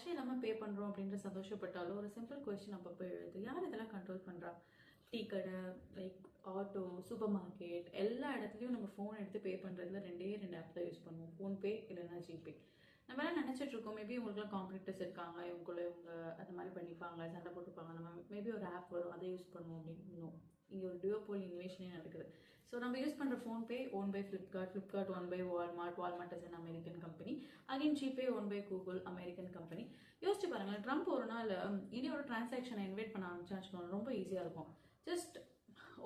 கேஷே இல்லாமல் பே பண்ணுறோம் அப்படின்ற சந்தோஷப்பட்டாலும் ஒரு சிம்பிள் கொஸ்டின் அப்பப்போ எழுது, யார் இதெல்லாம் கண்ட்ரோல் பண்ணுறா? டீ கடை, லைக் ஆட்டோ, சூப்பர் மார்க்கெட், எல்லா இடத்துலையும் நம்ம ஃபோன் எடுத்து பே பண்ணுறதுல ரெண்டே ரெண்டு ஆப் தான் யூஸ் பண்ணுவோம், ஃபோன்பே இல்லைன்னா ஜிபே. நம்ம எல்லாம் நினச்சிட்டு இருக்கோம் மேபி உங்களுக்குலாம் காம்படிட்டர்ஸ் இருக்காங்க, இவங்க அந்த மாதிரி பண்ணிப்பாங்க, சண்டை போட்டுப்பாங்க, நம்ம மேபி ஒரு ஆப் வரும் அதை யூஸ் பண்ணுவோம் அப்படின்னு. இங்கே ஒரு டியோபோல் இன்வேஷனே நடக்குது. ஸோ நம்ம யூஸ் பண்ணுற PhonePe own by Flipkart, Flipkart own by Walmart, Walmart is an American company, again GPay own by Google, American company. யோசிச்சு பாருங்களேன், ட்ரம்ப் ஒரு நாள் இந்தியாவோட டிரான்சாக்ஷனை இன்வைட் பண்ண ஆரம்பிச்சான்னு ரொம்ப ஈஸியாக இருக்கும். ஜஸ்ட்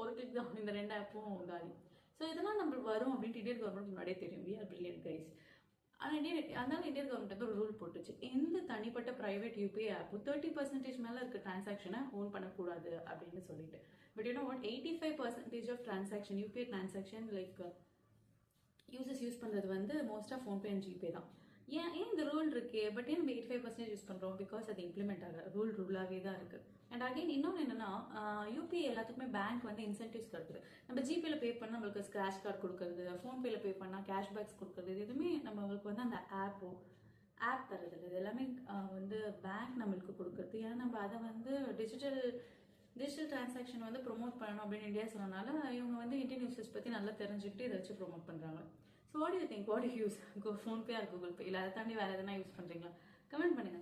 ஒரு கிளிக் தான், இந்த ரெண்டு ஆப்பும் காலி. ஸோ இதெல்லாம் நம்மளுக்கு வரும் அப்படின்ட்டு இந்தியன் கவர்மெண்ட் முன்னாடியே தெரியும். We are brilliant guys. ஆனால் இந்தியன் கவர்மெண்ட் வந்து ஒரு ரூல் போட்டுச்சு, எந்த தனிப்பட்ட ப்ரைவேட் யூபிஐ ஆப்பும் 30% மேலே இருக்க டிரான்சாக்ஷனை ஓன் பண்ணக்கூடாது அப்படின்னு சொல்லிட்டு. But you know what, 85% of transaction, UPI transaction like users use பண்ணுறது வந்து மோஸ்ட்டாக ஃபோன்பே அண்ட் ஜிபே தான். ஏன் இந்த ரூல் இருக்கு, பட் ஏன் நம்ம 85% யூஸ் பண்ணுறோம்? பிகாஸ் அது இம்ப்ளிமெண்ட் ஆகல, ரூலாகவே தான் இருக்கு. அண்ட் அகைன் இன்னொன்று என்னன்னா, யூபிஐ எல்லாத்துக்குமே பேங்க் வந்து இன்சென்டிவ்ஸ் கொடுக்குது. நம்ம ஜிபேல பே பண்ணால் நம்மளுக்கு ஸ்க்ராட்ச் கார்டு கொடுக்குறது, ஃபோன்பேல பே பண்ணால் கேஷ்பேக்ஸ் கொடுக்குறது, இது எதுவுமே நம்மளுக்கு வந்து அந்த ஆப் தருது. இது எல்லாமே வந்து பேங்க் நம்மளுக்கு கொடுக்குறது. ஏன்னா நம்ம அதை வந்து டிஜிட்டல் டிரான்சாக்ஷன் வந்து ப்ரொமோட் பண்ணணும் அப்படின்னு இந்தியா சொன்னனால இவங்க வந்து இந்தியன் யூசர்ஸ் பற்றி நல்லா தெரிஞ்சுக்கிட்டு இதை வச்சு ப்ரொமோட் பண்ணுறாங்க. So what you think, what you use, PhonePe R Google Pay, இல்லை அதை தாண்டி வேறு எதனா யூஸ் பண்ணுறீங்களா? கமெண்ட் பண்ணுங்க.